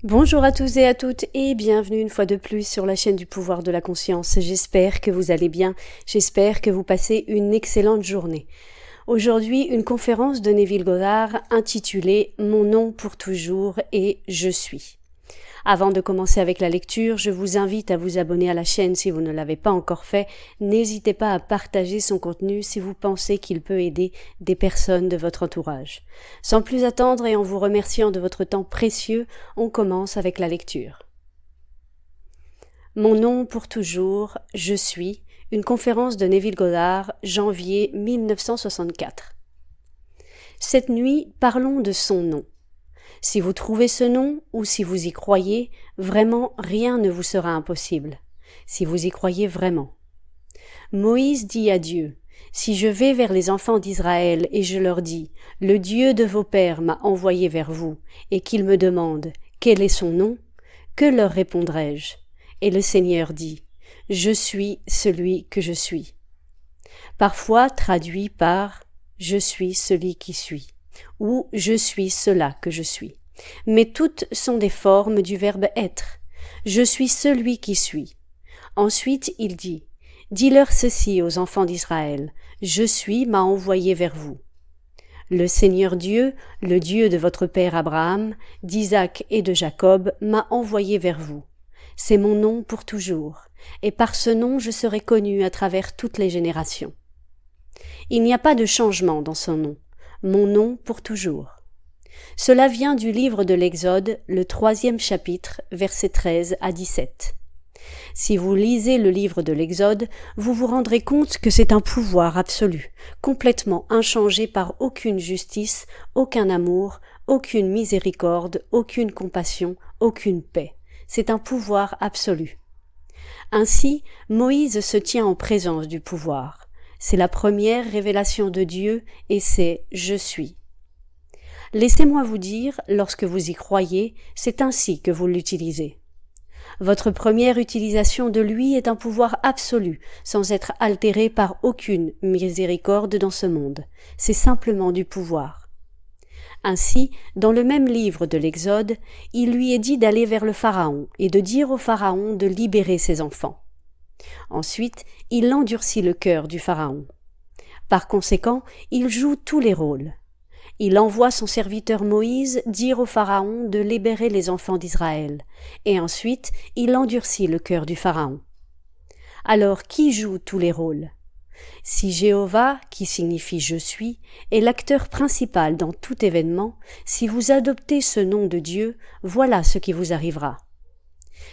Bonjour à tous et à toutes et bienvenue une fois de plus sur la chaîne du pouvoir de la conscience. J'espère que vous allez bien, j'espère que vous passez une excellente journée. Aujourd'hui, une conférence de Neville Goddard intitulée « Mon nom pour toujours et je suis ». Avant de commencer avec la lecture, je vous invite à vous abonner à la chaîne si vous ne l'avez pas encore fait. N'hésitez pas à partager son contenu si vous pensez qu'il peut aider des personnes de votre entourage. Sans plus attendre et en vous remerciant de votre temps précieux, on commence avec la lecture. Mon nom pour toujours, je suis, une conférence de Neville Goddard, janvier 1964. Cette nuit, parlons de son nom. Si vous trouvez ce nom, ou si vous y croyez, vraiment rien ne vous sera impossible. Si vous y croyez vraiment. Moïse dit à Dieu, « Si je vais vers les enfants d'Israël et je leur dis, « Le Dieu de vos pères m'a envoyé vers vous, et qu'ils me demandent, « Quel est son nom ?» Que leur répondrai-je ? Et le Seigneur dit, « Je suis celui que je suis. » Parfois traduit par « Je suis celui qui suis » ou « Je suis cela que je suis ». Mais toutes sont des formes du verbe être. Je suis celui qui suis. Ensuite il dit « Dis-leur ceci aux enfants d'Israël, je suis m'a envoyé vers vous. Le Seigneur Dieu, le Dieu de votre père Abraham, d'Isaac et de Jacob, m'a envoyé vers vous. C'est mon nom pour toujours, et par ce nom je serai connu à travers toutes les générations. Il n'y a pas de changement dans son nom. Mon nom pour toujours. Cela vient du livre de l'Exode, le 3e chapitre, versets 13 à 17. Si vous lisez le livre de l'Exode, vous vous rendrez compte que c'est un pouvoir absolu, complètement inchangé par aucune justice, aucun amour, aucune miséricorde, aucune compassion, aucune paix. C'est un pouvoir absolu. Ainsi, Moïse se tient en présence du pouvoir. C'est la première révélation de Dieu et c'est « Je suis ». Laissez-moi vous dire, lorsque vous y croyez, c'est ainsi que vous l'utilisez. Votre première utilisation de lui est un pouvoir absolu, sans être altéré par aucune miséricorde dans ce monde. C'est simplement du pouvoir. Ainsi, dans le même livre de l'Exode, il lui est dit d'aller vers le Pharaon et de dire au Pharaon de libérer ses enfants. Ensuite, il endurcit le cœur du Pharaon. Par conséquent, il joue tous les rôles. Il envoie son serviteur Moïse dire au Pharaon de libérer les enfants d'Israël, et ensuite il endurcit le cœur du Pharaon. Alors qui joue tous les rôles ? Si Jéhovah, qui signifie « je suis », est l'acteur principal dans tout événement, si vous adoptez ce nom de Dieu, voilà ce qui vous arrivera.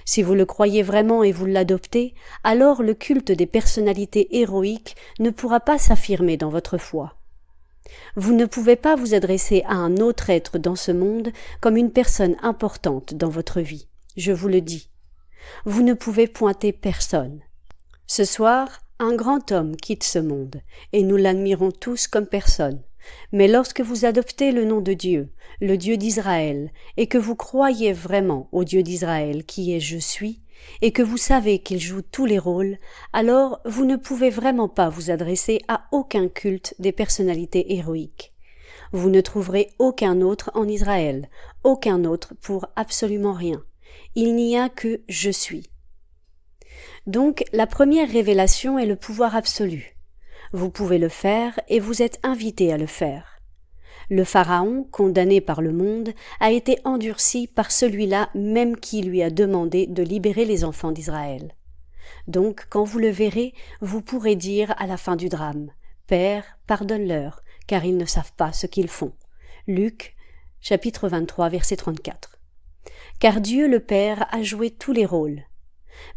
Si vous le croyez vraiment et vous l'adoptez, alors le culte des personnalités héroïques ne pourra pas s'affirmer dans votre foi. Vous ne pouvez pas vous adresser à un autre être dans ce monde comme une personne importante dans votre vie, je vous le dis. Vous ne pouvez pointer personne. Ce soir, un grand homme quitte ce monde, et nous l'admirons tous comme personne. Mais lorsque vous adoptez le nom de Dieu, le Dieu d'Israël, et que vous croyez vraiment au Dieu d'Israël qui est « Je suis », et que vous savez qu'il joue tous les rôles, alors vous ne pouvez vraiment pas vous adresser à aucun culte des personnalités héroïques. Vous ne trouverez aucun autre en Israël, aucun autre pour absolument rien. Il n'y a que « Je suis ». Donc, la première révélation est le pouvoir absolu. Vous pouvez le faire et vous êtes invité à le faire. Le Pharaon, condamné par le monde, a été endurci par celui-là même qui lui a demandé de libérer les enfants d'Israël. Donc, quand vous le verrez, vous pourrez dire à la fin du drame, « Père, pardonne-leur, car ils ne savent pas ce qu'ils font. » Luc, chapitre 23, verset 34. Car Dieu le Père a joué tous les rôles.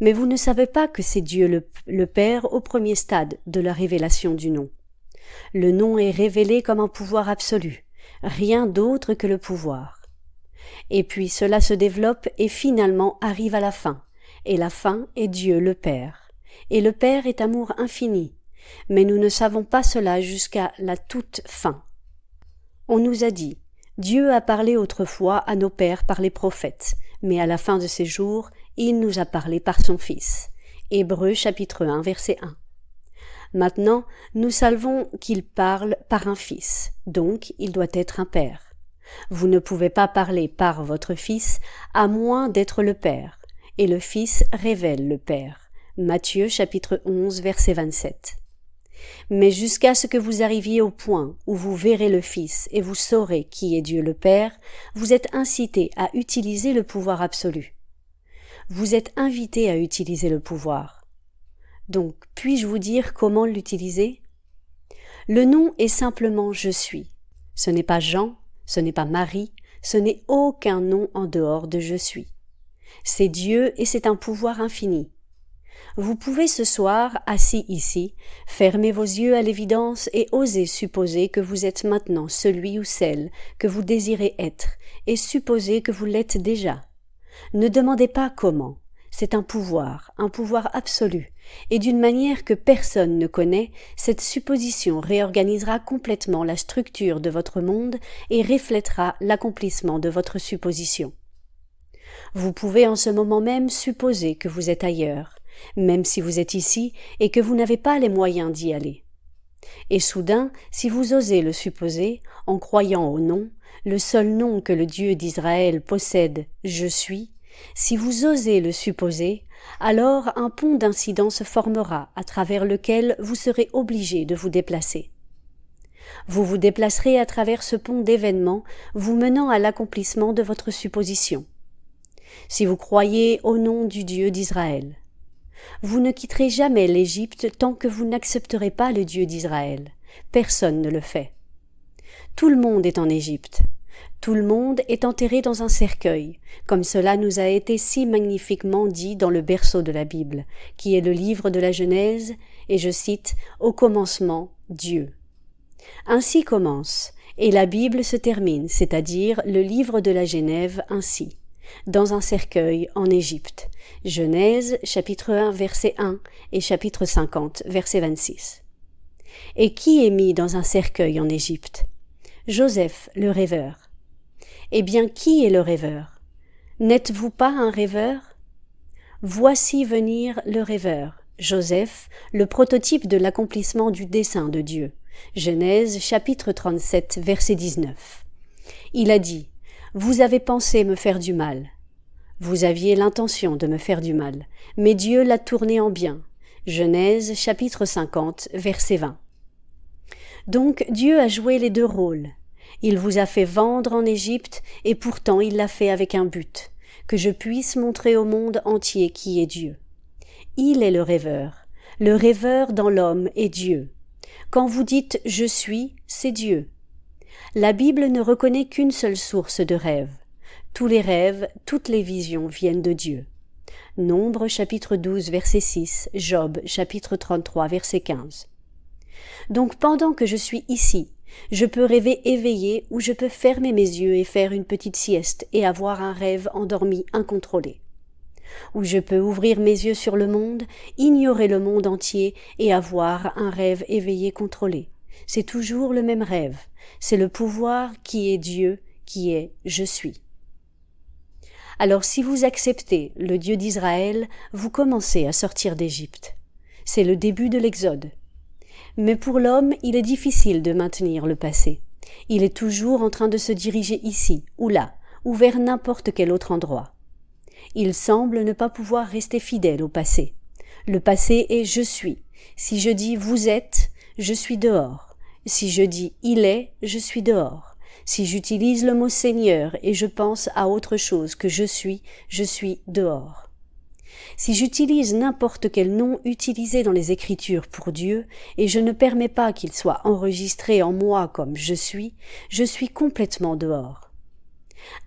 Mais vous ne savez pas que c'est Dieu le Père au premier stade de la révélation du nom. Le nom est révélé comme un pouvoir absolu, rien d'autre que le pouvoir. Et puis cela se développe et finalement arrive à la fin, et la fin est Dieu le Père. Et le Père est amour infini, mais nous ne savons pas cela jusqu'à la toute fin. On nous a dit, Dieu a parlé autrefois à nos pères par les prophètes, mais à la fin de ces jours, il nous a parlé par son Fils. Hébreux chapitre 1 verset 1. Maintenant, nous savons qu'il parle par un fils, donc il doit être un père. Vous ne pouvez pas parler par votre Fils à moins d'être le Père, et le Fils révèle le Père. Matthieu chapitre 11 verset 27. Mais jusqu'à ce que vous arriviez au point où vous verrez le Fils et vous saurez qui est Dieu le Père, vous êtes incité à utiliser le pouvoir absolu. Vous êtes invité à utiliser le pouvoir. Donc, puis-je vous dire comment l'utiliser? Le nom est simplement « Je suis ». Ce n'est pas Jean, ce n'est pas Marie, ce n'est aucun nom en dehors de « Je suis ». C'est Dieu et c'est un pouvoir infini. Vous pouvez ce soir, assis ici, fermer vos yeux à l'évidence et oser supposer que vous êtes maintenant celui ou celle que vous désirez être et supposer que vous l'êtes déjà. Ne demandez pas comment. C'est un pouvoir absolu, et d'une manière que personne ne connaît, cette supposition réorganisera complètement la structure de votre monde et reflètera l'accomplissement de votre supposition. Vous pouvez en ce moment même supposer que vous êtes ailleurs, même si vous êtes ici et que vous n'avez pas les moyens d'y aller. Et soudain, si vous osez le supposer, en croyant au nom, le seul nom que le Dieu d'Israël possède, « Je suis », si vous osez le supposer, alors un pont d'incident se formera à travers lequel vous serez obligé de vous déplacer. Vous vous déplacerez à travers ce pont d'événements vous menant à l'accomplissement de votre supposition. Si vous croyez au nom du Dieu d'Israël, vous ne quitterez jamais l'Égypte tant que vous n'accepterez pas le Dieu d'Israël. Personne ne le fait. Tout le monde est en Égypte. Tout le monde est enterré dans un cercueil, comme cela nous a été si magnifiquement dit dans le berceau de la Bible, qui est le livre de la Genèse, et je cite « Au commencement, Dieu ». Ainsi commence, et la Bible se termine, c'est-à-dire le livre de la Genèse ainsi, dans un cercueil en Égypte. Genèse, chapitre 1, verset 1 et chapitre 50, verset 26. Et qui est mis dans un cercueil en Égypte? Joseph, le rêveur. Eh bien, qui est le rêveur? N'êtes-vous pas un rêveur? Voici venir le rêveur, Joseph, le prototype de l'accomplissement du dessein de Dieu. Genèse, chapitre 37, verset 19. Il a dit « Vous avez pensé me faire du mal. Vous aviez l'intention de me faire du mal, mais Dieu l'a tourné en bien. » Genèse, chapitre 50, verset 20. Donc Dieu a joué les deux rôles. Il vous a fait vendre en Égypte, et pourtant il l'a fait avec un but, que je puisse montrer au monde entier qui est Dieu. Il est le rêveur dans l'homme est Dieu. Quand vous dites « je suis », c'est Dieu. La Bible ne reconnaît qu'une seule source de rêve. Tous les rêves, toutes les visions viennent de Dieu. Nombre chapitre 12 verset 6, Job chapitre 33 verset 15. Donc pendant que je suis ici, je peux rêver éveillé ou je peux fermer mes yeux et faire une petite sieste et avoir un rêve endormi incontrôlé. Ou je peux ouvrir mes yeux sur le monde, ignorer le monde entier et avoir un rêve éveillé contrôlé. C'est toujours le même rêve. C'est le pouvoir qui est Dieu, qui est « Je suis ». Alors si vous acceptez le Dieu d'Israël, vous commencez à sortir d'Égypte. C'est le début de l'Exode. Mais pour l'homme, il est difficile de maintenir le passé. Il est toujours en train de se diriger ici, ou là, ou vers n'importe quel autre endroit. Il semble ne pas pouvoir rester fidèle au passé. Le passé est « je suis ». Si je dis « vous êtes », je suis dehors. Si je dis « il est », je suis dehors. Si j'utilise le mot « Seigneur » et je pense à autre chose que « je suis » dehors. Si j'utilise n'importe quel nom utilisé dans les Écritures pour Dieu et je ne permets pas qu'il soit enregistré en moi comme je suis complètement dehors.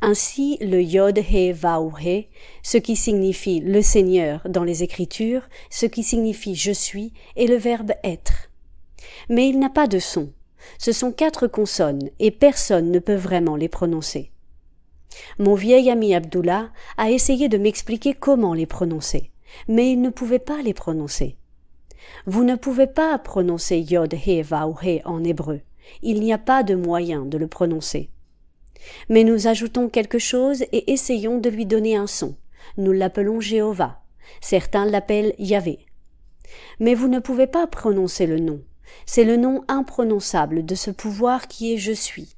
Ainsi, le Yod He Vav He, ce qui signifie le Seigneur dans les Écritures, ce qui signifie je suis, est le verbe être. Mais il n'a pas de son. Ce sont 4 consonnes et personne ne peut vraiment les prononcer. Mon vieil ami Abdullah a essayé de m'expliquer comment les prononcer, mais il ne pouvait pas les prononcer. Vous ne pouvez pas prononcer Yod He Vav He en hébreu. Il n'y a pas de moyen de le prononcer. Mais nous ajoutons quelque chose et essayons de lui donner un son. Nous l'appelons Jéhovah. Certains l'appellent Yahvé. Mais vous ne pouvez pas prononcer le nom. C'est le nom imprononçable de ce pouvoir qui est « je suis ».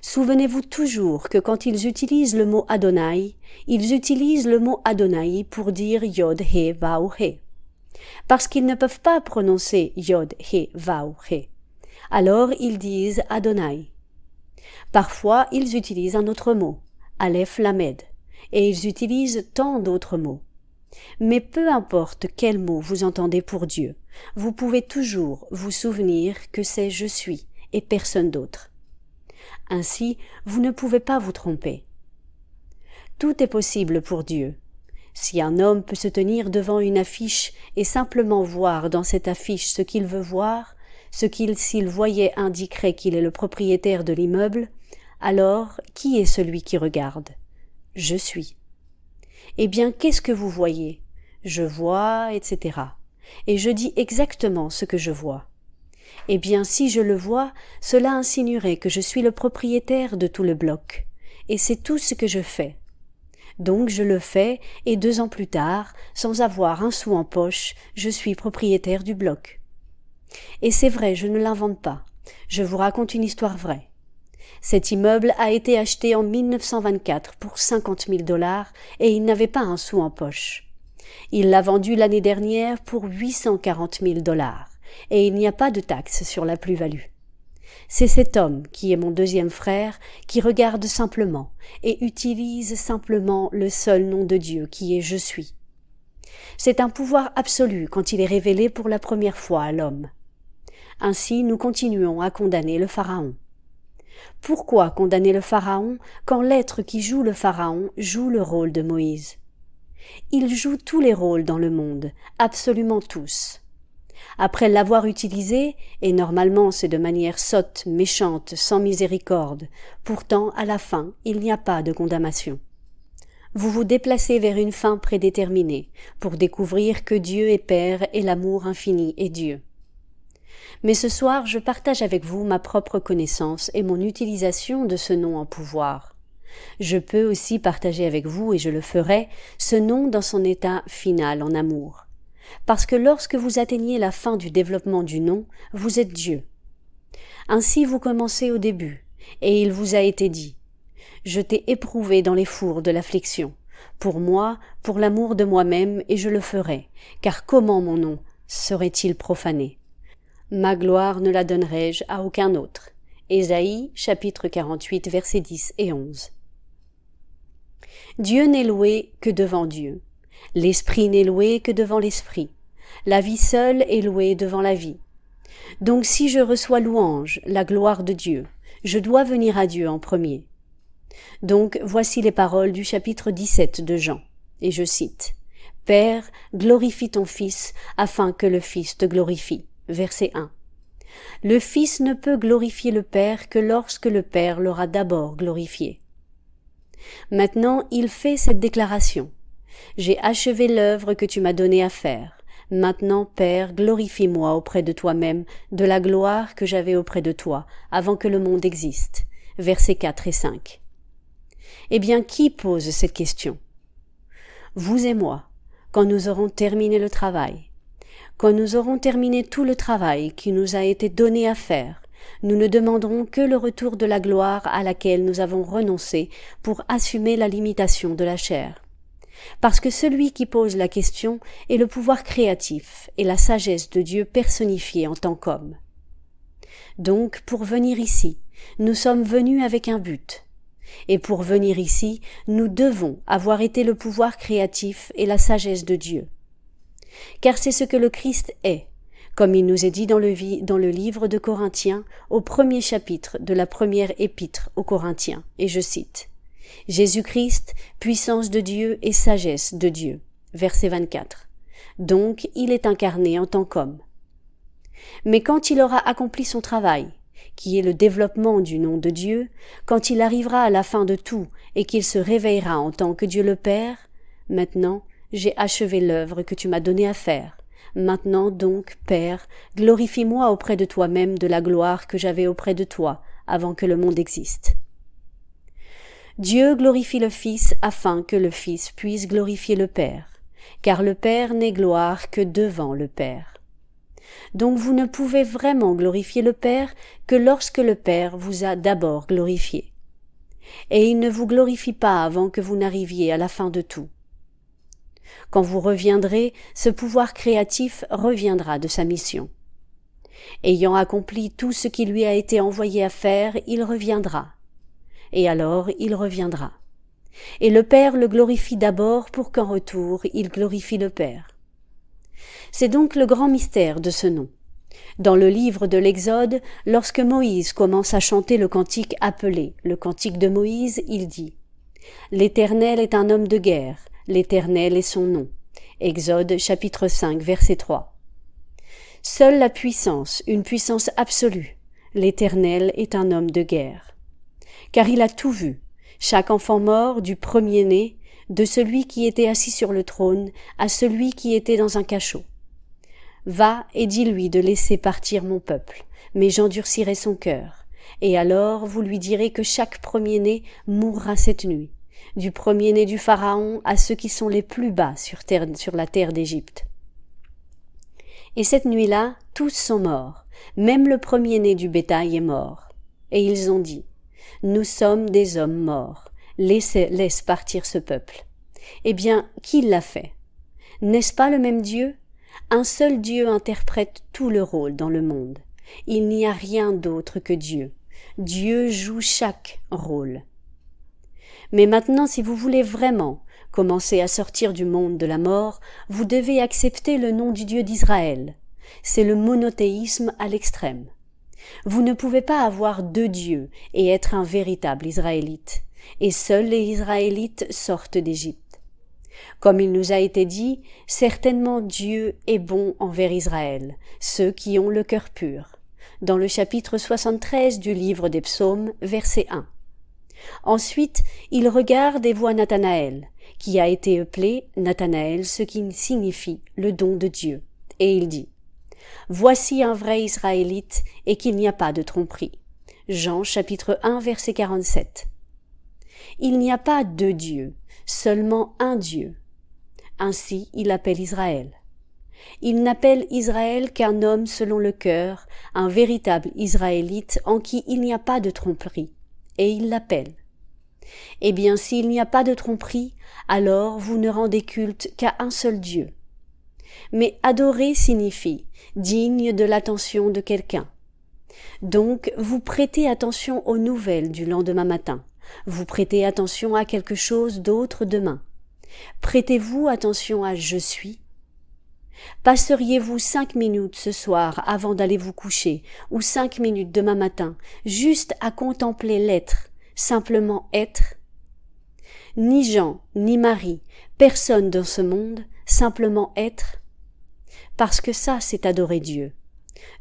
Souvenez-vous toujours que quand ils utilisent le mot Adonai, ils utilisent le mot Adonai pour dire Yod, He, Vav, He. Parce qu'ils ne peuvent pas prononcer Yod, He, Vav, He. Alors ils disent Adonai. Parfois, ils utilisent un autre mot, Aleph Lamed, et ils utilisent tant d'autres mots. Mais peu importe quel mot vous entendez pour Dieu, vous pouvez toujours vous souvenir que c'est je suis et personne d'autre. Ainsi, vous ne pouvez pas vous tromper. Tout est possible pour Dieu. Si un homme peut se tenir devant une affiche et simplement voir dans cette affiche ce qu'il veut voir, ce qu'il, s'il voyait, indiquerait qu'il est le propriétaire de l'immeuble, alors qui est celui qui regarde ? Je suis. Eh bien, qu'est-ce que vous voyez ? Je vois, etc. Et je dis exactement ce que je vois. Eh bien, si je le vois, cela insinuerait que je suis le propriétaire de tout le bloc. Et c'est tout ce que je fais. Donc je le fais, et 2 ans plus tard, sans avoir un sou en poche, je suis propriétaire du bloc. Et c'est vrai, je ne l'invente pas. Je vous raconte une histoire vraie. Cet immeuble a été acheté en 1924 pour $50 000 et il n'avait pas un sou en poche. Il l'a vendu l'année dernière pour $840 000 et il n'y a pas de taxe sur la plus-value. C'est cet homme, qui est mon deuxième frère, qui regarde simplement et utilise simplement le seul nom de Dieu qui est « Je suis ». C'est un pouvoir absolu quand il est révélé pour la première fois à l'homme. Ainsi, nous continuons à condamner le Pharaon. Pourquoi condamner le Pharaon quand l'être qui joue le Pharaon joue le rôle de Moïse ? Il joue tous les rôles dans le monde, absolument tous. Après l'avoir utilisé, et normalement c'est de manière sotte, méchante, sans miséricorde, pourtant à la fin il n'y a pas de condamnation. Vous vous déplacez vers une fin prédéterminée, pour découvrir que Dieu est Père et l'amour infini est Dieu. Mais ce soir, je partage avec vous ma propre connaissance et mon utilisation de ce nom en pouvoir. Je peux aussi partager avec vous, et je le ferai, ce nom dans son état final en amour. Parce que lorsque vous atteignez la fin du développement du nom, vous êtes Dieu. Ainsi vous commencez au début, et il vous a été dit « Je t'ai éprouvé dans les fours de l'affliction, pour moi, pour l'amour de moi-même, et je le ferai, car comment mon nom serait-il profané ? Ma gloire ne la donnerai-je à aucun autre. » Ésaïe, chapitre 48, versets 10 et 11. Dieu n'est loué que devant Dieu. L'Esprit n'est loué que devant l'Esprit. La vie seule est louée devant la vie. Donc si je reçois louange, la gloire de Dieu, je dois venir à Dieu en premier. Donc voici les paroles du chapitre 17 de Jean, et je cite « Père, glorifie ton Fils, afin que le Fils te glorifie. » Verset 1. Le Fils ne peut glorifier le Père que lorsque le Père l'aura d'abord glorifié. Maintenant, il fait cette déclaration. J'ai achevé l'œuvre que tu m'as donnée à faire. Maintenant, Père, glorifie-moi auprès de toi-même de la gloire que j'avais auprès de toi avant que le monde existe. Versets 4 et 5. Eh bien, qui pose cette question ? Vous et moi, quand nous aurons terminé le travail. Quand nous aurons terminé tout le travail qui nous a été donné à faire, nous ne demanderons que le retour de la gloire à laquelle nous avons renoncé pour assumer la limitation de la chair. Parce que celui qui pose la question est le pouvoir créatif et la sagesse de Dieu personnifiée en tant qu'homme. Donc, pour venir ici, nous sommes venus avec un but. Et pour venir ici, nous devons avoir été le pouvoir créatif et la sagesse de Dieu. Car c'est ce que le Christ est, comme il nous est dit dans le livre de Corinthiens, au 1er chapitre de la première épître aux Corinthiens, et je cite « Jésus-Christ, puissance de Dieu et sagesse de Dieu » verset 24. Donc, il est incarné en tant qu'homme. Mais quand il aura accompli son travail, qui est le développement du nom de Dieu, quand il arrivera à la fin de tout et qu'il se réveillera en tant que Dieu le Père, maintenant, j'ai achevé l'œuvre que tu m'as donnée à faire. Maintenant donc, Père, glorifie-moi auprès de toi-même de la gloire que j'avais auprès de toi avant que le monde existe. Dieu glorifie le Fils afin que le Fils puisse glorifier le Père, car le Père n'est gloire que devant le Père. Donc vous ne pouvez vraiment glorifier le Père que lorsque le Père vous a d'abord glorifié. Et il ne vous glorifie pas avant que vous n'arriviez à la fin de tout. Quand vous reviendrez, ce pouvoir créatif reviendra de sa mission. Ayant accompli tout ce qui lui a été envoyé à faire, il reviendra. Et alors il reviendra. Et le Père le glorifie d'abord pour qu'en retour il glorifie le Père. C'est donc le grand mystère de ce nom. Dans le livre de l'Exode, lorsque Moïse commence à chanter le cantique appelé, le cantique de Moïse, il dit « L'Éternel est un homme de guerre, l'Éternel est son nom ». Exode chapitre 5, verset 3. Seule la puissance, une puissance absolue, l'Éternel est un homme de guerre. Car il a tout vu, chaque enfant mort du premier-né, de celui qui était assis sur le trône à celui qui était dans un cachot. Va et dis-lui de laisser partir mon peuple, mais j'endurcirai son cœur. Et alors vous lui direz que chaque premier-né mourra cette nuit, du premier-né du Pharaon à ceux qui sont les plus bas sur la terre d'Égypte. Et cette nuit-là, tous sont morts, même le premier-né du bétail est mort. Et ils ont dit, nous sommes des hommes morts, laisse partir ce peuple. Eh bien, qui l'a fait? N'est-ce pas le même Dieu? Un seul Dieu interprète tout le rôle dans le monde. Il n'y a rien d'autre que Dieu. Dieu joue chaque rôle. Mais maintenant, si vous voulez vraiment commencer à sortir du monde de la mort, vous devez accepter le nom du Dieu d'Israël. C'est le monothéisme à l'extrême. Vous ne pouvez pas avoir deux dieux et être un véritable Israélite. Et seuls les Israélites sortent d'Égypte. Comme il nous a été dit, certainement Dieu est bon envers Israël, ceux qui ont le cœur pur. Dans le chapitre 73 du livre des Psaumes, verset 1. Ensuite, il regarde et voit Nathanaël, qui a été appelé Nathanaël, ce qui signifie le don de Dieu. Et il dit, « Voici un vrai Israélite et qu'il n'y a pas de tromperie. » Jean chapitre 1, verset 47. Il n'y a pas deux dieux, seulement un Dieu. Ainsi, il appelle Israël. Il n'appelle Israël qu'un homme selon le cœur, un véritable Israélite en qui il n'y a pas de tromperie, et il l'appelle. Eh bien, s'il n'y a pas de tromperie, alors vous ne rendez culte qu'à un seul Dieu. Mais adorer signifie digne de l'attention de quelqu'un. Donc, vous prêtez attention aux nouvelles du lendemain matin. Vous prêtez attention à quelque chose d'autre demain. Prêtez-vous attention à « je suis ». Passeriez-vous 5 minutes ce soir avant d'aller vous coucher ou 5 minutes demain matin juste à contempler l'être, simplement être? Ni Jean, ni Marie, personne dans ce monde, simplement être? Parce que ça, c'est adorer Dieu.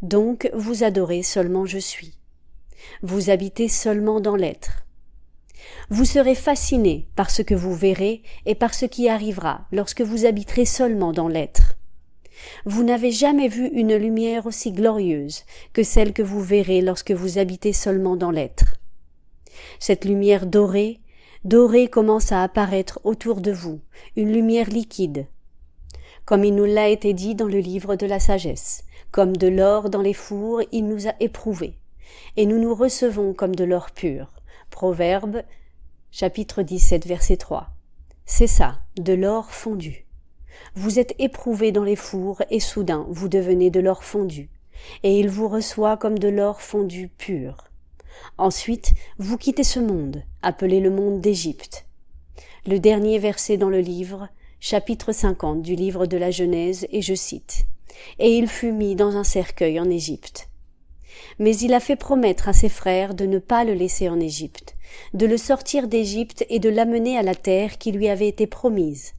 Donc, vous adorez seulement « je suis ». Vous habitez seulement dans l'être. Vous serez fasciné par ce que vous verrez et par ce qui arrivera lorsque vous habiterez seulement dans l'être. Vous n'avez jamais vu une lumière aussi glorieuse que celle que vous verrez lorsque vous habitez seulement dans l'être. Cette lumière dorée commence à apparaître autour de vous, une lumière liquide. Comme il nous l'a été dit dans le livre de la sagesse, comme de l'or dans les fours, il nous a éprouvés, et nous nous recevons comme de l'or pur. Proverbe, chapitre 17, verset 3. C'est ça, de l'or fondu. Vous êtes éprouvés dans les fours et soudain vous devenez de l'or fondu, et il vous reçoit comme de l'or fondu pur. Ensuite, vous quittez ce monde, appelé le monde d'Égypte. Le dernier verset dans le livre, chapitre 50 du livre de la Genèse, et je cite, « Et il fut mis dans un cercueil en Égypte. » Mais il a fait promettre à ses frères de ne pas le laisser en Égypte, de le sortir d'Égypte et de l'amener à la terre qui lui avait été promise.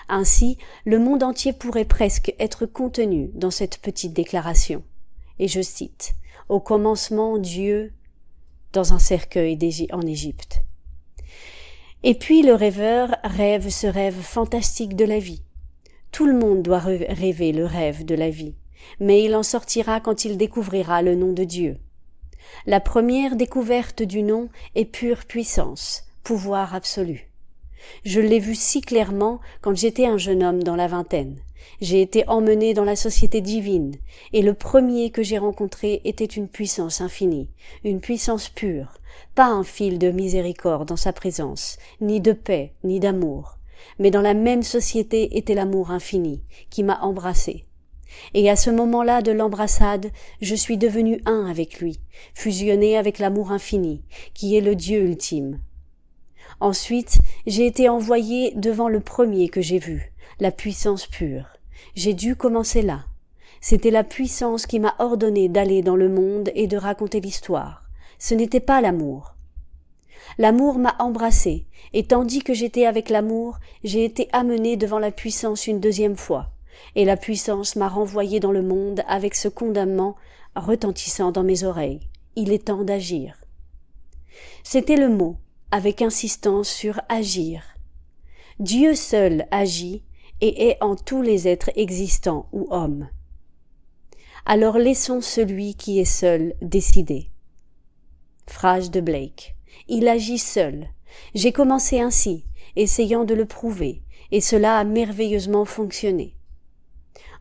Ainsi, le monde entier pourrait presque être contenu dans cette petite déclaration. Et je cite, « Au commencement, Dieu, dans un cercueil en Égypte. » Et puis le rêveur rêve ce rêve fantastique de la vie. Tout le monde doit rêver le rêve de la vie, mais il en sortira quand il découvrira le nom de Dieu. La première découverte du nom est pure puissance, pouvoir absolu. Je l'ai vu si clairement quand j'étais un jeune homme dans la vingtaine. J'ai été emmené dans la société divine, et le premier que j'ai rencontré était une puissance infinie, une puissance pure, pas un fil de miséricorde en sa présence, ni de paix, ni d'amour, mais dans la même société était l'amour infini, qui m'a embrassé. Et à ce moment-là de l'embrassade, je suis devenu un avec lui, fusionné avec l'amour infini, qui est le Dieu ultime. Ensuite, j'ai été envoyé devant le premier que j'ai vu, la puissance pure. J'ai dû commencer là. C'était la puissance qui m'a ordonné d'aller dans le monde et de raconter l'histoire. Ce n'était pas l'amour. L'amour m'a embrassé, et tandis que j'étais avec l'amour, j'ai été amené devant la puissance une deuxième fois, et la puissance m'a renvoyé dans le monde avec ce condamnement retentissant dans mes oreilles. Il est temps d'agir. C'était le mot, avec insistance sur agir. Dieu seul agit et est en tous les êtres existants ou hommes. Alors laissons celui qui est seul décider. Phrase de Blake. Il agit seul. J'ai commencé ainsi, essayant de le prouver, et cela a merveilleusement fonctionné.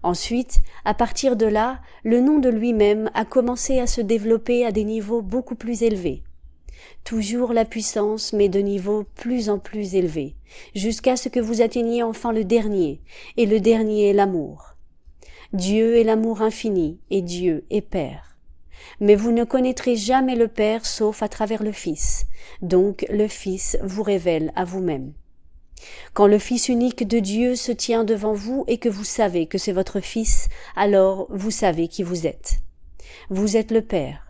Ensuite, à partir de là, le nom de lui-même a commencé à se développer à des niveaux beaucoup plus élevés. Toujours la puissance, mais de niveaux plus en plus élevés, jusqu'à ce que vous atteigniez enfin le dernier, et le dernier est l'amour. Dieu est l'amour infini, et Dieu est Père. Mais vous ne connaîtrez jamais le Père sauf à travers le Fils, donc le Fils vous révèle à vous-même. Quand le Fils unique de Dieu se tient devant vous et que vous savez que c'est votre Fils, alors vous savez qui vous êtes. Vous êtes le Père.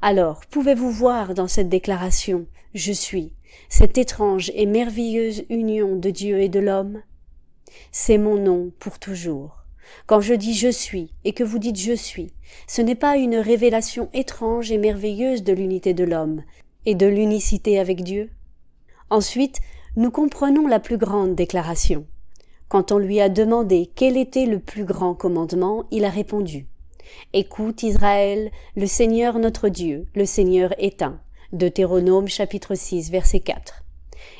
Alors, pouvez-vous voir dans cette déclaration « Je suis » cette étrange et merveilleuse union de Dieu et de l'homme? C'est mon nom pour toujours. Quand je dis « je suis » et que vous dites « je suis », ce n'est pas une révélation étrange et merveilleuse de l'unité de l'homme et de l'unicité avec Dieu? Ensuite, nous comprenons la plus grande déclaration. Quand on lui a demandé quel était le plus grand commandement, il a répondu « Écoute Israël, le Seigneur notre Dieu, le Seigneur est un. » Deutéronome chapitre 6 verset 4.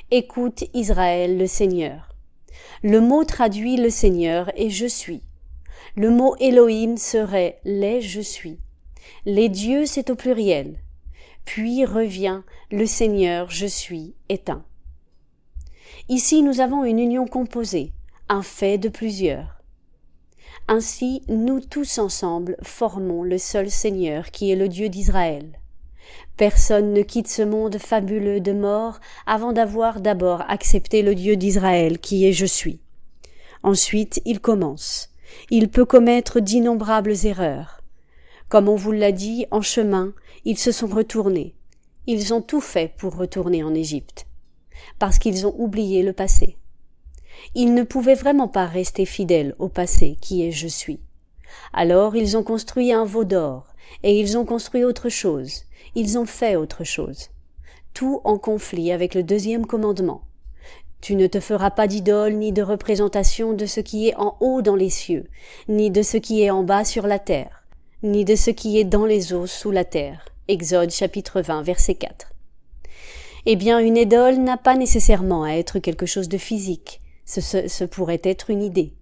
Écoute Israël, le Seigneur. Le mot traduit le Seigneur est « je suis ». Le mot Elohim serait les je suis. Les dieux c'est au pluriel. Puis revient le Seigneur je suis est un. Ici nous avons une union composée, un fait de plusieurs. Ainsi nous tous ensemble formons le seul Seigneur qui est le Dieu d'Israël. Personne ne quitte ce monde fabuleux de mort avant d'avoir d'abord accepté le Dieu d'Israël qui est je suis. Ensuite il commence. Il peut commettre d'innombrables erreurs. Comme on vous l'a dit, en chemin, ils se sont retournés. Ils ont tout fait pour retourner en Égypte, parce qu'ils ont oublié le passé. Ils ne pouvaient vraiment pas rester fidèles au passé qui est je suis. Alors ils ont construit un veau d'or, et ils ont construit autre chose, ils ont fait autre chose. Tout en conflit avec le deuxième commandement. Tu ne te feras pas d'idole ni de représentation de ce qui est en haut dans les cieux, ni de ce qui est en bas sur la terre, ni de ce qui est dans les eaux sous la terre. Exode chapitre 20 verset 4. Eh bien, une idole n'a pas nécessairement à être quelque chose de physique. Ce pourrait être une idée.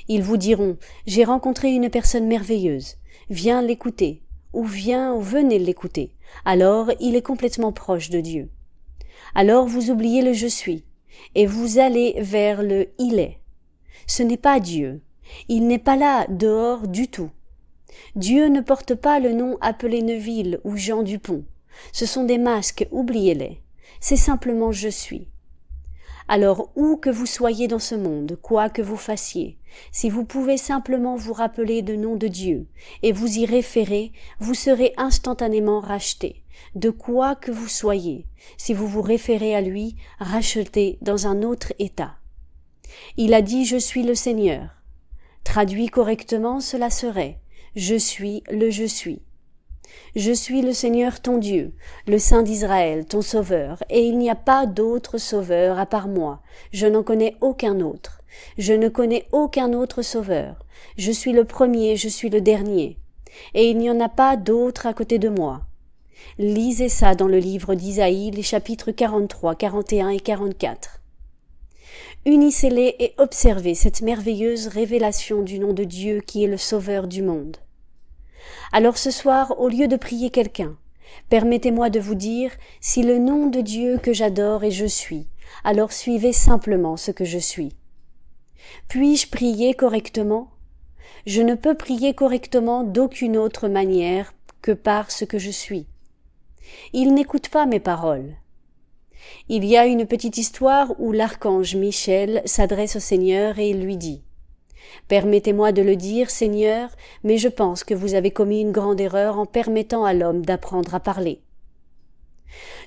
Ils vous diront « J'ai rencontré une personne merveilleuse. Viens l'écouter. » ou « venez l'écouter. » Alors, il est complètement proche de Dieu. Alors, vous oubliez le « je suis » et vous allez vers le « il est ». Ce n'est pas Dieu. Il n'est pas là, dehors du tout. Dieu ne porte pas le nom appelé Neville ou Jean Dupont. Ce sont des masques, oubliez-les. C'est simplement « je suis ». Alors, où que vous soyez dans ce monde, quoi que vous fassiez, si vous pouvez simplement vous rappeler du nom de Dieu et vous y référer, vous serez instantanément racheté. De quoi que vous soyez, si vous vous référez à lui, racheté dans un autre état. Il a dit « Je suis le Seigneur ». Traduit correctement, cela serait « Je suis le je suis ». Je suis le Seigneur ton Dieu, le Saint d'Israël, ton Sauveur, et il n'y a pas d'autre Sauveur à part moi. Je n'en connais aucun autre. Je ne connais aucun autre Sauveur. Je suis le premier, je suis le dernier. Et il n'y en a pas d'autre à côté de moi. Lisez ça dans le livre d'Isaïe, les chapitres 43, 41 et 44. Unissez-les et observez cette merveilleuse révélation du nom de Dieu qui est le Sauveur du monde. Alors ce soir, au lieu de prier quelqu'un, permettez-moi de vous dire, si le nom de Dieu que j'adore et je suis, alors suivez simplement ce que je suis. Puis-je prier correctement? Je ne peux prier correctement d'aucune autre manière que par ce que je suis. Il n'écoute pas mes paroles. Il y a une petite histoire où l'archange Michel s'adresse au Seigneur et il lui dit « Permettez-moi de le dire, Seigneur, mais je pense que vous avez commis une grande erreur en permettant à l'homme d'apprendre à parler. »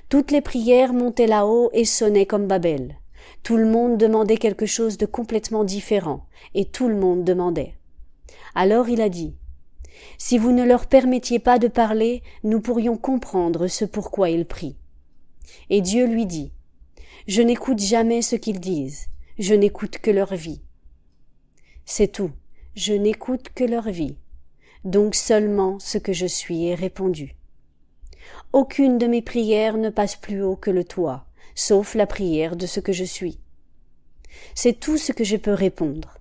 Toutes les prières montaient là-haut et sonnaient comme Babel. Tout le monde demandait quelque chose de complètement différent, et tout le monde demandait. Alors il a dit « Si vous ne leur permettiez pas de parler, nous pourrions comprendre ce pourquoi ils prient. » Et Dieu lui dit « Je n'écoute jamais ce qu'ils disent, je n'écoute que leur vie. » C'est tout, je n'écoute que leur vie. Donc seulement ce que je suis est répondu. Aucune de mes prières ne passe plus haut que le toit, sauf la prière de ce que je suis. C'est tout ce que je peux répondre.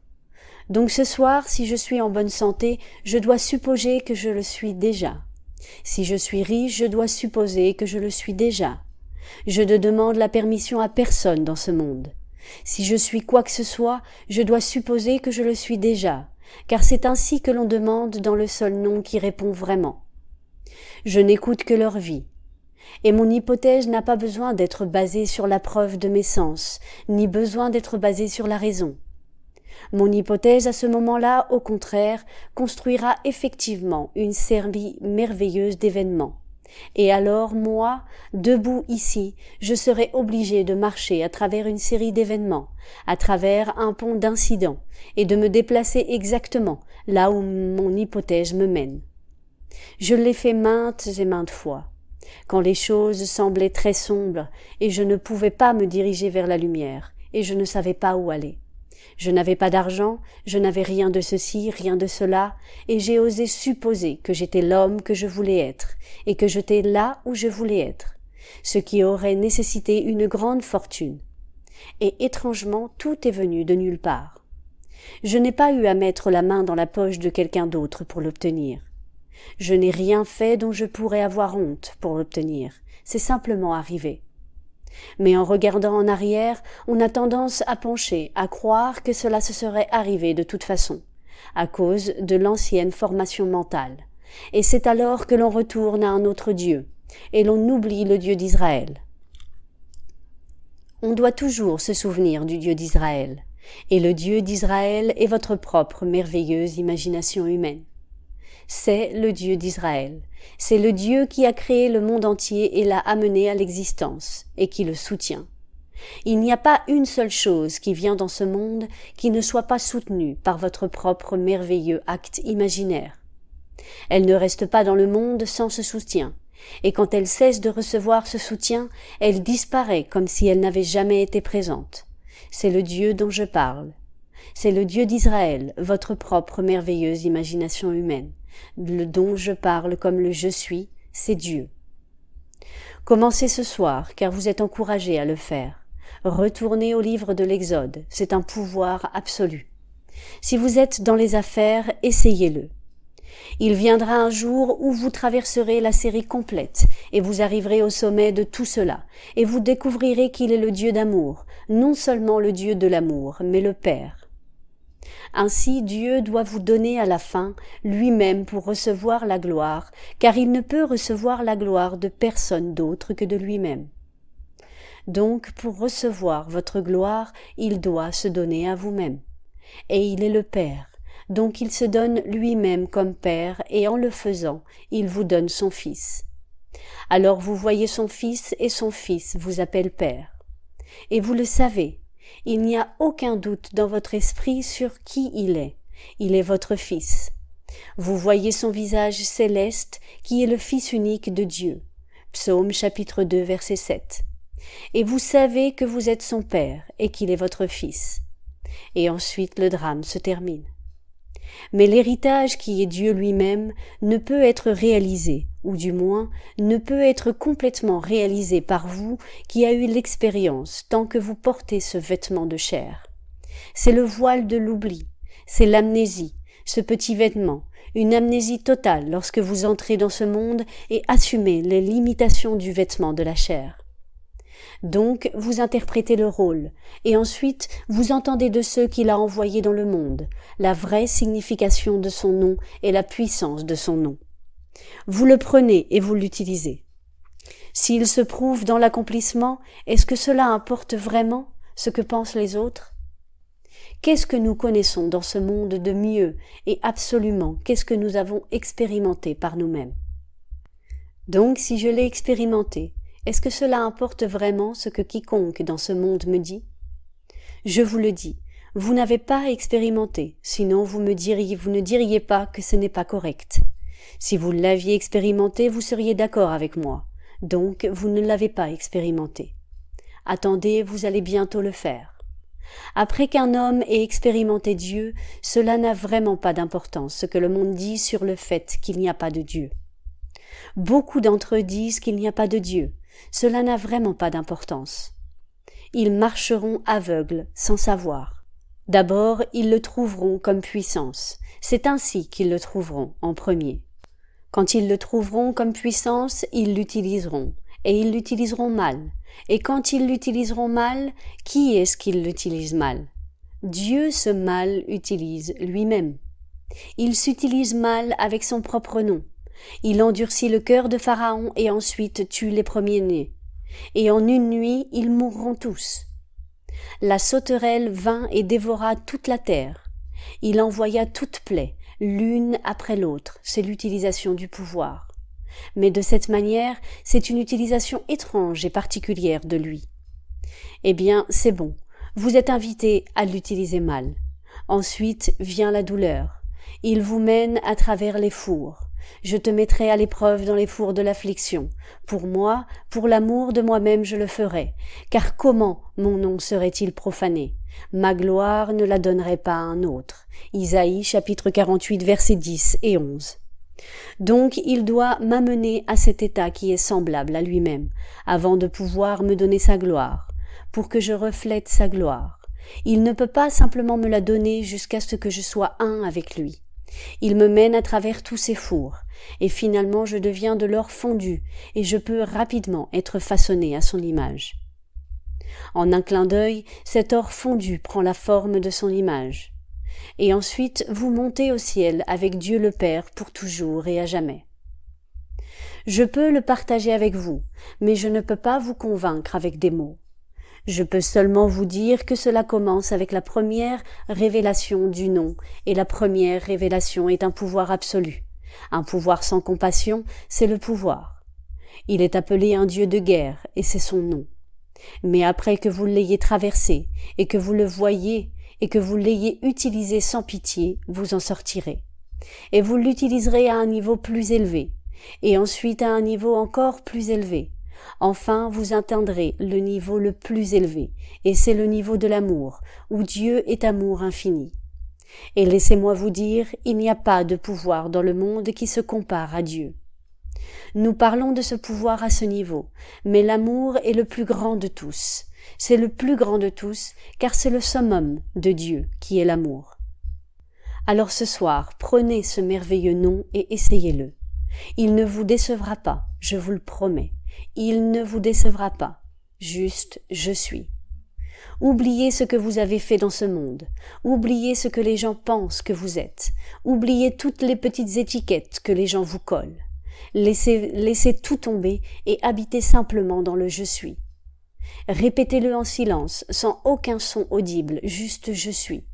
Donc ce soir, si je suis en bonne santé, je dois supposer que je le suis déjà. Si je suis riche, je dois supposer que je le suis déjà. Je ne demande la permission à personne dans ce monde. Si je suis quoi que ce soit, je dois supposer que je le suis déjà, car c'est ainsi que l'on demande dans le seul nom qui répond vraiment. Je n'écoute que leur vie. Et mon hypothèse n'a pas besoin d'être basée sur la preuve de mes sens, ni besoin d'être basée sur la raison. Mon hypothèse à ce moment-là, au contraire, construira effectivement une série merveilleuse d'événements. Et alors, moi, debout ici, je serai obligé de marcher à travers une série d'événements, à travers un pont d'incidents, et de me déplacer exactement là où mon hypothèse me mène. Je l'ai fait maintes et maintes fois, quand les choses semblaient très sombres, et je ne pouvais pas me diriger vers la lumière, et je ne savais pas où aller. Je n'avais pas d'argent, je n'avais rien de ceci, rien de cela, et j'ai osé supposer que j'étais l'homme que je voulais être, et que j'étais là où je voulais être, ce qui aurait nécessité une grande fortune. Et étrangement, tout est venu de nulle part. Je n'ai pas eu à mettre la main dans la poche de quelqu'un d'autre pour l'obtenir. Je n'ai rien fait dont je pourrais avoir honte pour l'obtenir, c'est simplement arrivé. Mais en regardant en arrière, on a tendance à pencher, à croire que cela se serait arrivé de toute façon, à cause de l'ancienne formation mentale. Et c'est alors que l'on retourne à un autre Dieu, et l'on oublie le Dieu d'Israël. On doit toujours se souvenir du Dieu d'Israël, et le Dieu d'Israël est votre propre merveilleuse imagination humaine. C'est le Dieu d'Israël. C'est le Dieu qui a créé le monde entier et l'a amené à l'existence, et qui le soutient. Il n'y a pas une seule chose qui vient dans ce monde qui ne soit pas soutenue par votre propre merveilleux acte imaginaire. Elle ne reste pas dans le monde sans ce soutien, et quand elle cesse de recevoir ce soutien, elle disparaît comme si elle n'avait jamais été présente. C'est le Dieu dont je parle. C'est le Dieu d'Israël, votre propre merveilleuse imagination humaine. Le dont je parle comme le je suis, c'est Dieu. Commencez ce soir, car vous êtes encouragés à le faire. Retournez au livre de l'Exode, c'est un pouvoir absolu. Si vous êtes dans les affaires, essayez-le. Il viendra un jour où vous traverserez la série complète, et vous arriverez au sommet de tout cela, et vous découvrirez qu'il est le Dieu d'amour, non seulement le Dieu de l'amour, mais le Père. Ainsi Dieu doit vous donner à la fin lui-même pour recevoir la gloire, car il ne peut recevoir la gloire de personne d'autre que de lui-même. Donc pour recevoir votre gloire, il doit se donner à vous-même. Et il est le Père, donc il se donne lui-même comme Père, et en le faisant, il vous donne son Fils. Alors vous voyez son Fils, et son Fils vous appelle Père. Et vous le savez, il n'y a aucun doute dans votre esprit sur qui il est. Il est votre Fils. Vous voyez son visage céleste qui est le Fils unique de Dieu. Psaume chapitre 2 verset 7. Et vous savez que vous êtes son Père et qu'il est votre Fils. Et ensuite le drame se termine. Mais l'héritage qui est Dieu lui-même ne peut être réalisé, ou du moins ne peut être complètement réalisé par vous qui a eu l'expérience tant que vous portez ce vêtement de chair. C'est le voile de l'oubli, c'est l'amnésie, ce petit vêtement, une amnésie totale lorsque vous entrez dans ce monde et assumez les limitations du vêtement de la chair. Donc, vous interprétez le rôle, et ensuite, vous entendez de ceux qu'il a envoyés dans le monde, la vraie signification de son nom et la puissance de son nom. Vous le prenez et vous l'utilisez. S'il se prouve dans l'accomplissement, est-ce que cela importe vraiment ce que pensent les autres? Qu'est-ce que nous connaissons dans ce monde de mieux et absolument qu'est-ce que nous avons expérimenté par nous-mêmes? Donc, si je l'ai expérimenté, est-ce que cela importe vraiment ce que quiconque dans ce monde me dit? Je vous le dis, vous n'avez pas expérimenté, sinon vous ne diriez pas que ce n'est pas correct. Si vous l'aviez expérimenté, vous seriez d'accord avec moi. Donc, vous ne l'avez pas expérimenté. Attendez, vous allez bientôt le faire. Après qu'un homme ait expérimenté Dieu, cela n'a vraiment pas d'importance ce que le monde dit sur le fait qu'il n'y a pas de Dieu. Beaucoup d'entre eux disent qu'il n'y a pas de Dieu. Cela n'a vraiment pas d'importance. Ils marcheront aveugles, sans savoir. D'abord, ils le trouveront comme puissance. C'est ainsi qu'ils le trouveront en premier. Quand ils le trouveront comme puissance, ils l'utiliseront, et ils l'utiliseront mal. Et quand ils l'utiliseront mal, qui est-ce qui l'utilise mal? Dieu ce mal utilise lui-même. Il s'utilise mal avec son propre nom. Il endurcit le cœur de Pharaon et ensuite tue les premiers-nés. Et en une nuit, ils mourront tous. La sauterelle vint et dévora toute la terre. Il envoya toutes plaies, l'une après l'autre, c'est l'utilisation du pouvoir. Mais de cette manière, c'est une utilisation étrange et particulière de lui. Eh bien, c'est bon, vous êtes invité à l'utiliser mal. Ensuite vient la douleur. Il vous mène à travers les fours. Je te mettrai à l'épreuve dans les fours de l'affliction. Pour moi, pour l'amour de moi-même je le ferai, car comment mon nom serait-il profané? Ma gloire ne la donnerait pas à un autre. Isaïe chapitre 48 versets 10 et 11. Donc il doit m'amener à cet état qui est semblable à lui-même, avant de pouvoir me donner sa gloire, pour que je reflète sa gloire. Il ne peut pas simplement me la donner jusqu'à ce que je sois un avec lui. Il me mène à travers tous ces fours, et finalement je deviens de l'or fondu, et je peux rapidement être façonné à son image. En un clin d'œil, cet or fondu prend la forme de son image. Et ensuite vous montez au ciel avec Dieu le Père pour toujours et à jamais. Je peux le partager avec vous, mais je ne peux pas vous convaincre avec des mots. Je peux seulement vous dire que cela commence avec la première révélation du nom, et la première révélation est un pouvoir absolu. Un pouvoir sans compassion, c'est le pouvoir. Il est appelé un Dieu de guerre, et c'est son nom. Mais après que vous l'ayez traversé, et que vous le voyez, et que vous l'ayez utilisé sans pitié, vous en sortirez. Et vous l'utiliserez à un niveau plus élevé, et ensuite à un niveau encore plus élevé. Enfin, vous atteindrez le niveau le plus élevé, et c'est le niveau de l'amour, où Dieu est amour infini. Et laissez-moi vous dire, il n'y a pas de pouvoir dans le monde qui se compare à Dieu. Nous parlons de ce pouvoir à ce niveau, mais l'amour est le plus grand de tous. C'est le plus grand de tous, car c'est le summum de Dieu qui est l'amour. Alors ce soir, prenez ce merveilleux nom et essayez-le. Il ne vous décevra pas, je vous le promets. Il ne vous décevra pas. Juste, je suis. Oubliez ce que vous avez fait dans ce monde. Oubliez ce que les gens pensent que vous êtes. Oubliez toutes les petites étiquettes que les gens vous collent. Laissez tout tomber et habitez simplement dans le je suis. Répétez-le en silence, sans aucun son audible, juste je suis.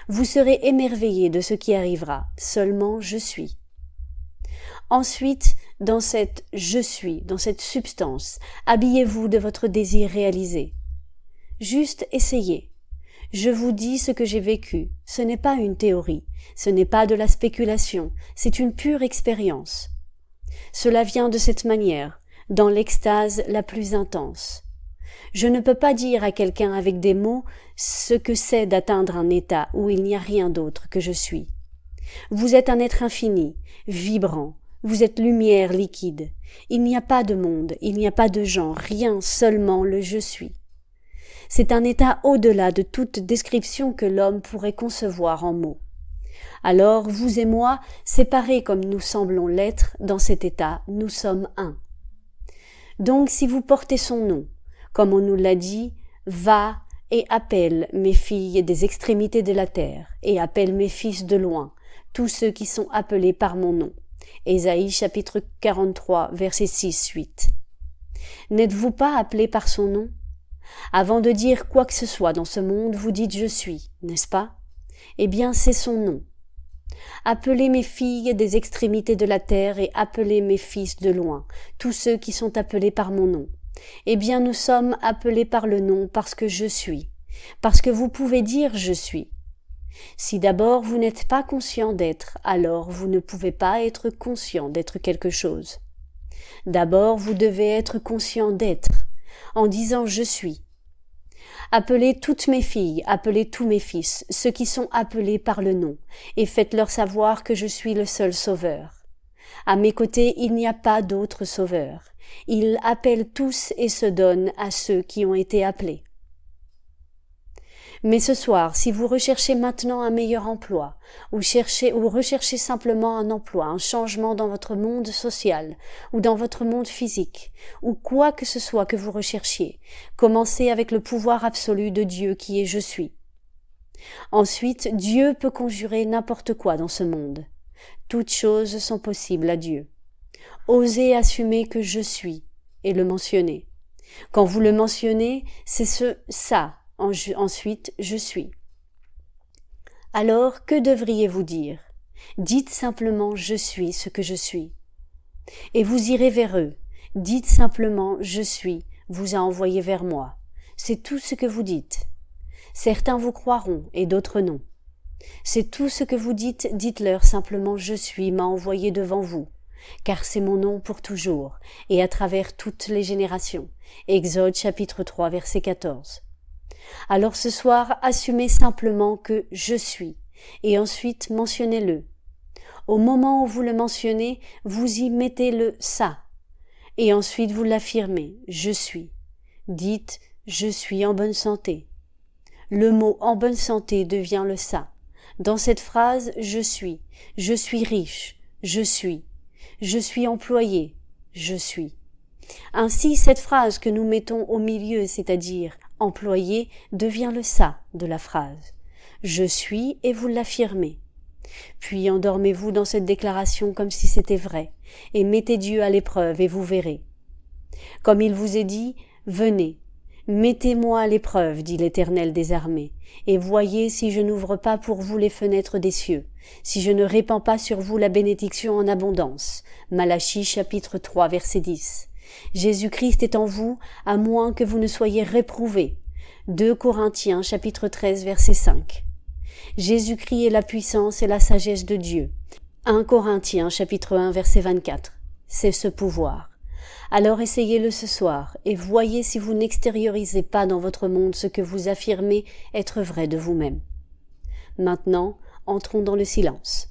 Vous serez émerveillé de ce qui arrivera, seulement je suis. Ensuite, dans cette je suis, dans cette substance, habillez-vous de votre désir réalisé. Juste essayez. Je vous dis ce que j'ai vécu, ce n'est pas une théorie, ce n'est pas de la spéculation, c'est une pure expérience. Cela vient de cette manière, dans l'extase la plus intense. Je ne peux pas dire à quelqu'un avec des mots ce que c'est d'atteindre un état où il n'y a rien d'autre que je suis. Vous êtes un être infini, vibrant, vous êtes lumière liquide. Il n'y a pas de monde, il n'y a pas de gens, rien, seulement le je suis. C'est un état au-delà de toute description que l'homme pourrait concevoir en mots. Alors, vous et moi, séparés comme nous semblons l'être, dans cet état, nous sommes un. Donc, si vous portez son nom, comme on nous l'a dit, va et appelle mes filles des extrémités de la terre, et appelle mes fils de loin, tous ceux qui sont appelés par mon nom. Ésaïe chapitre 43, versets 6-8. N'êtes-vous pas appelés par son nom? Avant de dire quoi que ce soit dans ce monde, vous dites « je suis », n'est-ce pas? Eh bien, c'est son nom. Appelez mes filles des extrémités de la terre et appelez mes fils de loin, tous ceux qui sont appelés par mon nom. Eh bien, nous sommes appelés par le nom parce que je suis, parce que vous pouvez dire « je suis ». Si d'abord vous n'êtes pas conscient d'être, alors vous ne pouvez pas être conscient d'être quelque chose. D'abord, vous devez être conscient d'être, en disant « je suis ». Appelez toutes mes filles, appelez tous mes fils, ceux qui sont appelés par le nom, et faites-leur savoir que je suis le seul sauveur. À mes côtés, il n'y a pas d'autre sauveur. Il appelle tous et se donne à ceux qui ont été appelés. Mais ce soir, si vous recherchez maintenant un meilleur emploi, ou recherchez simplement un emploi, un changement dans votre monde social, ou dans votre monde physique, ou quoi que ce soit que vous recherchiez, commencez avec le pouvoir absolu de Dieu qui est « je suis ». Ensuite, Dieu peut conjurer n'importe quoi dans ce monde. Toutes choses sont possibles à Dieu. Osez assumer que je suis et le mentionner. Quand vous le mentionnez, c'est ça. Ensuite, je suis. Alors, que devriez-vous dire? Dites simplement « je suis ce que je suis ». Et vous irez vers eux. Dites simplement « je suis » vous a envoyé vers moi. C'est tout ce que vous dites. Certains vous croiront et d'autres non. C'est tout ce que vous dites, dites-leur simplement « je suis » m'a envoyé devant vous. Car c'est mon nom pour toujours, et à travers toutes les générations. Exode chapitre 3, verset 14. Alors ce soir, assumez simplement que « je suis » et ensuite mentionnez-le. Au moment où vous le mentionnez, vous y mettez le « ça » et ensuite vous l'affirmez « je suis ». Dites « je suis en bonne santé ». Le mot « en bonne santé » devient le « ça ». Dans cette phrase « je suis riche »,« je suis employé »,« je suis ». Ainsi, cette phrase que nous mettons au milieu, c'est-à-dire « employé », devient le « ça » de la phrase. « Je suis » et vous l'affirmez. Puis endormez-vous dans cette déclaration comme si c'était vrai, et mettez Dieu à l'épreuve et vous verrez. Comme il vous est dit, « Venez, mettez-moi à l'épreuve, dit l'Éternel des armées, et voyez si je n'ouvre pas pour vous les fenêtres des cieux, si je ne répands pas sur vous la bénédiction en abondance. » Malachie chapitre 3 verset 10. Jésus-Christ est en vous, à moins que vous ne soyez réprouvés. 2 Corinthiens chapitre 13 verset 5. Jésus-Christ est la puissance et la sagesse de Dieu. 1 Corinthiens chapitre 1 verset 24. C'est ce pouvoir. Alors essayez-le ce soir et voyez si vous n'extériorisez pas dans votre monde ce que vous affirmez être vrai de vous-même. Maintenant, entrons dans le silence.